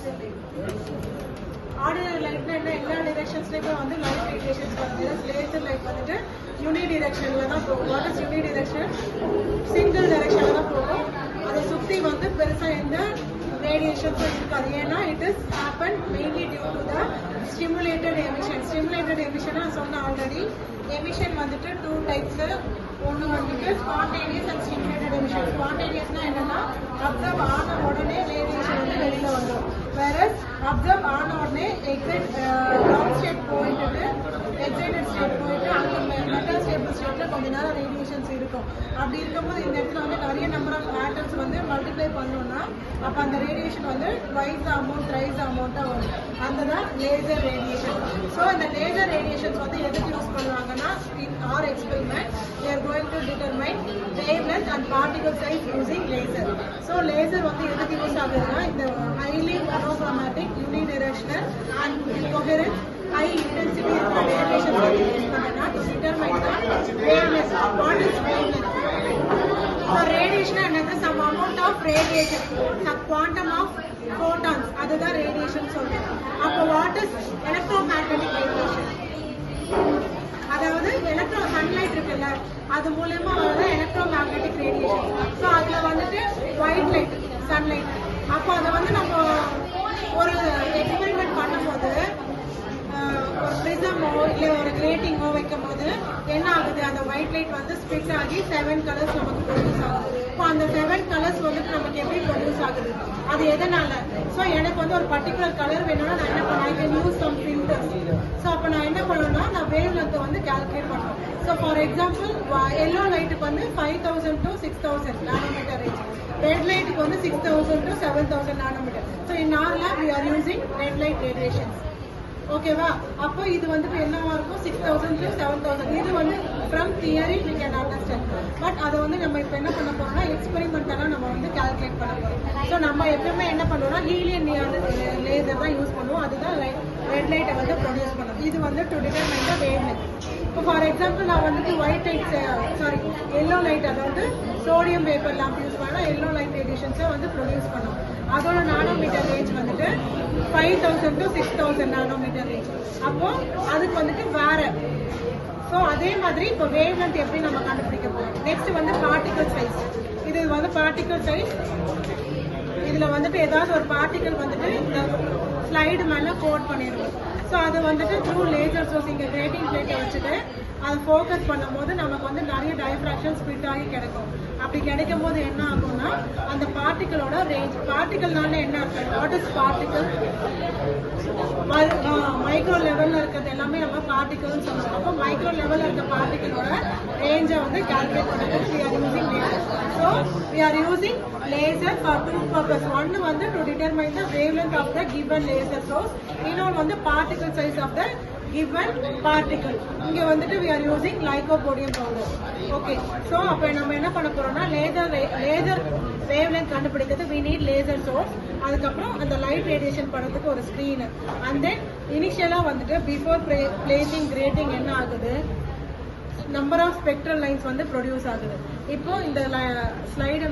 laser light. Ordinary light na எல்லா directionsலயுமே வந்து light radiations வருது. Laser light வந்துட்டு unidirectionல தான் போகும். What is unidirection? Single directionல தான் போகும். அதை சுத்தி வந்து பெருசா எந்த radiations இருக்காது. ஏன்னா it is happened mainly due to the stimulated emission. Stimulated emission நான் சொன்ன ஆல்ரெடி. Emission வந்துட்டு two types. ஒன்று வந்துட்டு spontaneous and stimulated emission. Spontaneousனா என்னன்னா அப்சர்வ் ஆன உடனே ரேடியேஷன் வந்து வெளியில வந்துடும். whereas அப்சர்வ் ஆன உடனே கிரவுண்ட் ஸ்டேட் போயிட்டு எக்ஸைட்டட் ஸ்டேட் போயிட்டு அங்கே மெட்டல் ஸ்டேபிள் ஸ்டேட்ல கொஞ்ச நேரம் ரேடியேஷன்ஸ் இருக்கும். அப்படி இருக்கும்போது இந்த இடத்துல வந்து நிறைய நம்பர் ஆஃப் ஆட்டம்ஸ் வந்து மல்டிப்ளை பண்ணோம்னா அப்போ அந்த ரேடியேஷன் வந்து ட்வைஸ் அமௌண்ட் த்ரைஸ் அமௌண்ட்டாக வரும். அந்த தான் லேசர் ரேடியேஷன். ஸோ இந்த லேசர் ரேடியேஷன்ஸ் வந்து எதுக்கு யூஸ் பண்ணுவாங்கன்னா in our experiment we are going to determine wavelength and particle size using laser. So laser வந்து எதுக்கு யூஸ் ஆகுதுன்னா இந்த highly monochromatic unidirectional and incoherent high intensity radiation வந்து use பண்ணனா to determine the wavelength. What is wavelength? So radiation என்னது some amount of radiation, some quantum of photons, அதுதான் radiation சொல்றோம். அப்போ what is electromagnetic radiation? அதாவது sunlight இருக்குல்ல அது மூலமா வந்து எலக்ட்ரோமேக்னெட்டிக் ரேடியேஷன். ஸோ அதில் வந்துட்டு ஒயிட் லைட் சன்லைட். அப்போ அதை வந்து நம்ம ஒரு எக்ஸ்பெரிமெண்ட் பண்ணும்போது ஒரு ப்ரிசமோ இல்லை ஒரு கிரேட்டிங்கோ வைக்கும் போது என்ன ஆகுது, அந்த ஒயிட் லைட் வந்து ஸ்பிட் ஆகி 7 கலர்ஸ் நமக்கு ப்ரொடியூஸ் ஆகுது. இப்போ அந்த 7 கலர்ஸ் வந்துட்டு நமக்கு எப்படி ப்ரொடியூஸ் ஆகுது, அது எதனால? ஸோ எனக்கு வந்து ஒரு பர்டிகுலர் கலர் வேணும்னா நான் என்ன பண்ணுவேன், I can use some filters. So அப்போ நான் என்ன பண்ணுவேன்னா நான் வேவ் லென்த்தை வந்து கால்குலேட் பண்ணுவேன். ஸோ ஃபார் எக்ஸாம்பிள் எல்லோ லைட்டுக்கு வந்து 5000 to 6000 நானோமீட்டர் ரேஞ்ச், ரெட் லைட்டுக்கு வந்து 6000 to 7000 nanometer. So in our lab we are using red light radiations. ஓகேவா? அப்போ இது வந்துட்டு என்னவா இருக்கும், 6000 to 7000. இது வந்து from theory we can understand. But அதை வந்து நம்ம இப்போ என்ன பண்ண போறோம்னா எக்ஸ்பெரிமெண்டெல்லாம் நம்ம வந்து கால்குலேட் பண்ண போறோம். ஸோ நம்ம எப்பவுமே என்ன பண்ணுவோம்னா ஹீலியம் நியான் லேசர் தான் யூஸ் பண்ணுவோம். அதுதான் ரெட் லைட்டை வந்து ப்ரொடியூஸ் பண்ணும். இது வந்து டு டிட்டர்மைன் த வேவ்லென்த். இப்போ ஃபார் எக்ஸாம்பிள் நான் வந்துட்டு ஒயிட் லைட் எல்லோ லைட், அதாவது சோடியம் வேப்பர் லேம்ப் யூஸ் பண்ணால் எல்லோ லைட் ரேடியேஷன்ஸை வந்து ப்ரொடியூஸ் பண்ணும். அதோட நானோமீட்டர் ரேஞ்ச் வந்துட்டு 5000 to 6000 நானோமீட்டர் ரேஞ்ச். அப்போ அதுக்கு வந்துட்டு வேற. ஸோ அதே மாதிரி இப்போ வேவ்லென்த் எப்படி நம்ம கண்டுபிடிக்க போறோம். நெக்ஸ்ட் வந்து பார்ட்டிகல் சைஸ். இது வந்து பார்ட்டிகல் சைஸ். இதில் வந்துட்டு ஏதாவது ஒரு பார்ட்டிகல் வந்துட்டு இந்த ஸ்லைடு மேலே கோட் பண்ணிடுவோம். ஸோ அது வந்துட்டு த்ரூ லேசர் சோர்ஸ் இங்கே கிரேட்டிங் பிளேட்டை வச்சுட்டு அதை ஃபோக்கஸ் பண்ணும் போது நமக்கு வந்து நிறைய டைஃப்ராக்ஷன் ஸ்பிட் ஆகி கிடைக்கும். அப்படி கிடைக்கும் போது என்ன ஆகும்னா அந்த பார்ட்டிகளோட ரேஞ்ச், பார்ட்டிகல்னால என்ன அர்த்தம், வாட் இஸ் பார்ட்டிகல், மைக்ரோ லெவலில் இருக்கிறது எல்லாமே நம்ம பார்ட்டிகல்னு சொல்லுவோம். அப்போ மைக்ரோ லெவலில் இருக்க பார்ட்டிகளோட ரேஞ்சை வந்து கால்குலேட் பண்ணுறது we are using laser. So we are using laser for two purpose. One வந்து to determine the wavelength of the given laser source. இன்னொன்று வந்து particle size of the given particle. இங்கே வந்துட்டு we are using lycopodium powder. Okay, so அப்போ நம்ம என்ன பண்ண போறோம்னா லேசர் வேவ்லென்த் கண்டுபிடிக்கிறது we need laser source. அதுக்கப்புறம் அந்த லைட் ரேடியேஷன் பண்ணுறதுக்கு ஒரு ஸ்க்ரீனு. அண்ட் தென் இனிஷியலாக வந்துட்டு பிஃபோர் பிளேசிங் கிரேட்டிங் என்ன ஆகுது, நம்பர் ஆஃப் ஸ்பெக்ட்ரல் லைன்ஸ் வந்து ப்ரொடியூஸ் ஆகுது. இப்போ இந்த ஸ்லைடை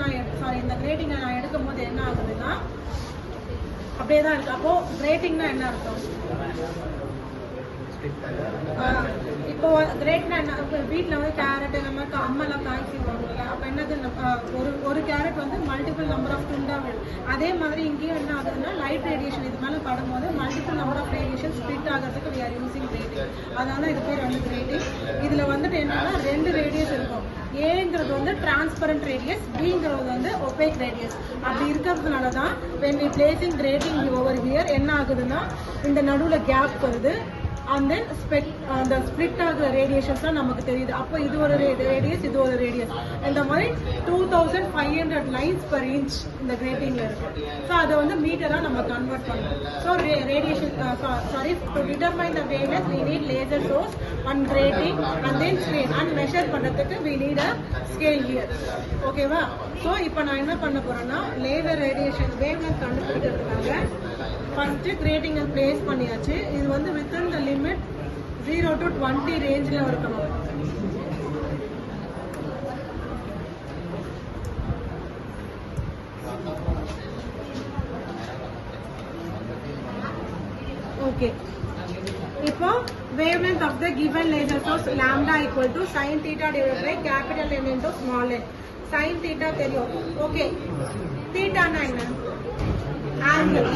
இந்த கிரேட்டிங்கை நான் எடுக்கும் போது என்ன ஆகுதுன்னா அப்படியே தான் இருக்கு. அப்போ கிரேட்டிங்னா என்ன அர்த்தம், இப்போ கிரேட்னா என்ன, இப்போ வீட்டில் வந்து கேரட் நம்ம அம்மெல்லாம் காய்ச்சி வாங்கல, அப்போ என்னது ஒரு கேரட் வந்து மல்டிபிள் நம்பர் ஆஃப் துண்டாக விடும். அதே மாதிரி இங்கேயும் என்ன ஆகுதுன்னா லைட் ரேடியேஷன் இது மேலே படும்போது multiple number of radiation split ஆகிறதுக்கு we are using கிரேட்டிங். அதனால இது பேர் வந்து கிரேட்டிங். இதில் வந்துட்டு என்னன்னா 2 ரேடியஸ் இருக்கும். ஏங்கிறது வந்து டிரான்ஸ்பரண்ட் ரேடியஸ், பிங்கிறது வந்து ஒபேக் ரேடியஸ். அப்படி இருக்கிறதுனால தான் when we placing grating over here என்ன ஆகுதுன்னா இந்த நடுவில் கேப் வருது. அண்ட் தென் அந்த ஸ்பிளிட் ஆகிற ரேடியேஷன்ஸ் தான் நமக்கு தெரியுது. அப்போ இது ஒரு ரேடியஸ், இது ஒரு ரேடியஸ். இந்த மாதிரி 2500 லைன்ஸ் பர் இன்ச் இந்த கிரேட்டிங்ல இருக்கு. ஸோ அதை வந்து மீட்டராக நம்ம கன்வெர்ட் பண்ணணும். So radiation to determine the wavelength we need laser source and grating and then scale and measure பண்ணுறதுக்கு we need a scale here. ஓகேவா? ஸோ இப்போ நான் என்ன பண்ண போறேன்னா லேசர் ரேடியேஷன் வேவ்லென்த் கண்டுபிடிக்கிறதுக்காக ஃபர்ஸ்ட் கிரேட்டிங்கை பிளேஸ் பண்ணியாச்சு. இது வந்து வித்தின் த லிமிட் 0 to 20 ரேஞ்சில் இருக்கணும். Okay. இப்போ wavelength of the given laser source lambda equal to sin theta divided by capital N into small n. Sin theta தெரியும். Okay. Theta னா என்ன? Angle.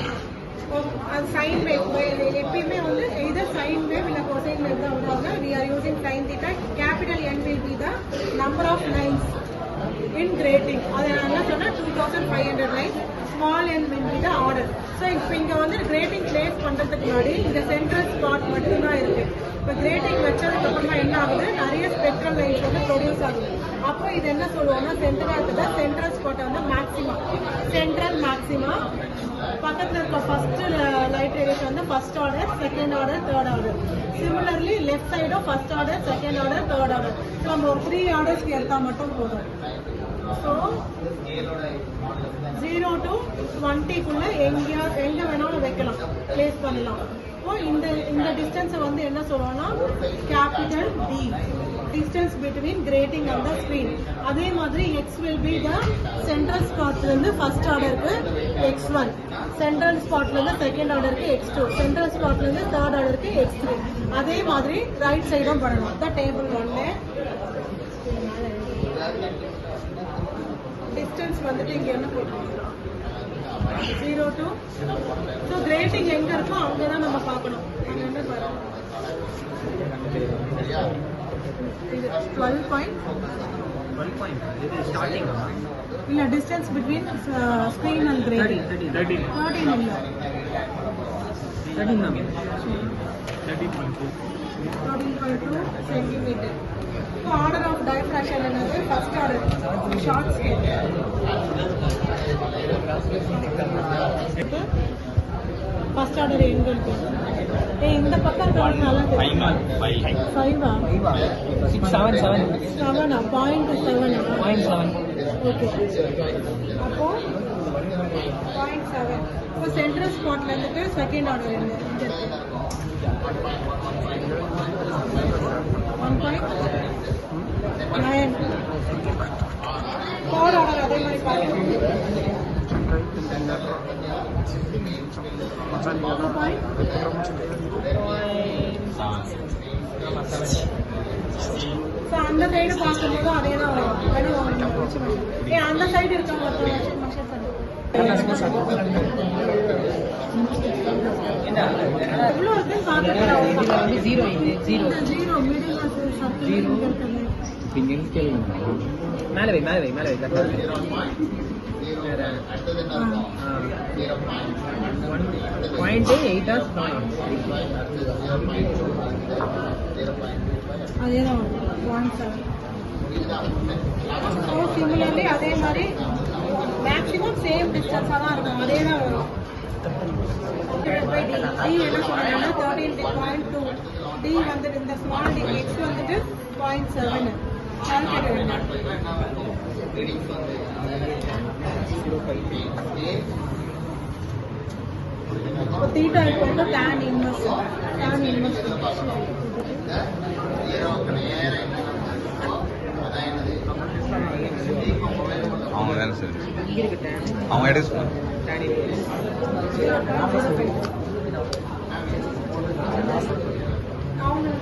Sin wave எப்பயுமே வந்து either sin wave இல்ல cosine wave தான் வருவாங்க. We are using sin theta. Capital N will be the number of lines in grating. அது என்ன சொன்னா 2500 lines. Small n will be the order. So இப்போ இங்க வந்து grating place பண்றதுக்கு முன்னாடி இந்த central spot மட்டும் தான் இருக்கு. இப்போ grating வச்சதுக்கு அப்புறமா என்ன ஆகுது, நிறைய spectral lines வந்து ப்ரொடியூஸ் ஆகுது. அப்போ இது என்ன சொல்லுவாங்கன்னா சென்ட்ரல் ஸ்பாட் வந்து மேக்ஸிமா, சென்ட்ரல் மேக்ஸிமா. பக்கத்துல இருக்க ஃபர்ஸ்ட் லைட் ரேடியேஷன் வந்து first order, second order, third order. Similarly left சைடும் first order, second order, third order. நம்ம ஒரு 3 ஆர்டர்ஸ்க்கு எடுத்தா மட்டும் போதும். ஸோ 0 to 20க்குள்ள எங்க வேணாலும் வைக்கலாம், பிளேஸ் பண்ணலாம். இப்போ இந்த டிஸ்டன்ஸை வந்து என்ன சொல்லுவோம்னா capital D, distance between grating and the screen. அதே மாதிரி x will be the central spot இருந்து first order க்கு x1, central spot இருந்து second order க்கு x2, central spot இருந்து third order க்கு x3. அதே மாதிரி right sideம் பண்ணணும். the table 1ல distance வந்துட்டு இங்க என்ன போட்டுருக்கோம் 0 to, so grating எங்க இருக்கோ அங்க தான் நம்ம பார்க்கணும். அங்க என்ன பாருங்க 12 point. This is starting. இல்ல distance between screen and grating 13 இல்ல 13.2 centimeter. Order of diffraction என்னது first order short scale. first order angle. இந்த பக்கம் இருக்கறதுனால 5 ஆ 677 7 ஆ 0.7 ஓகே. அப்போ 0.7. இப்போ சென்ட்ரல் ஸ்பாட்ல இருந்து செகண்ட் ஆர்டர் இங்க இருக்கு 1.9. தேர்ட் ஆர்டர் அதே மாதிரி பாருங்க 2.7. அந்த சைடு பார்க்கும்போது அதே தான் வரும். அந்த சைடு இருக்க மெஷர் பண்ணி எவ்வளோ இருக்குன்னு பார்த்துக்கலாம். ஜீரோ மிடில் மேலே வை 1.8 அதே தான் 0.7. சிமிலர்லி அதே மாதிரி மேக்ஸிமம் சேம் டிஸ்டன்ஸாக தான் இருக்கும், அதே தான் வரும். டி என்ன சொல்றாங்கன்னா 13.2. டி வந்துட்டு இந்த ஸ்மால் டி, எக்ஸ் வந்துட்டு 0.7. தீட்டா இப்போ tan inverse அவங்க வேலை சரி அவங்க எடுக்க அவங்க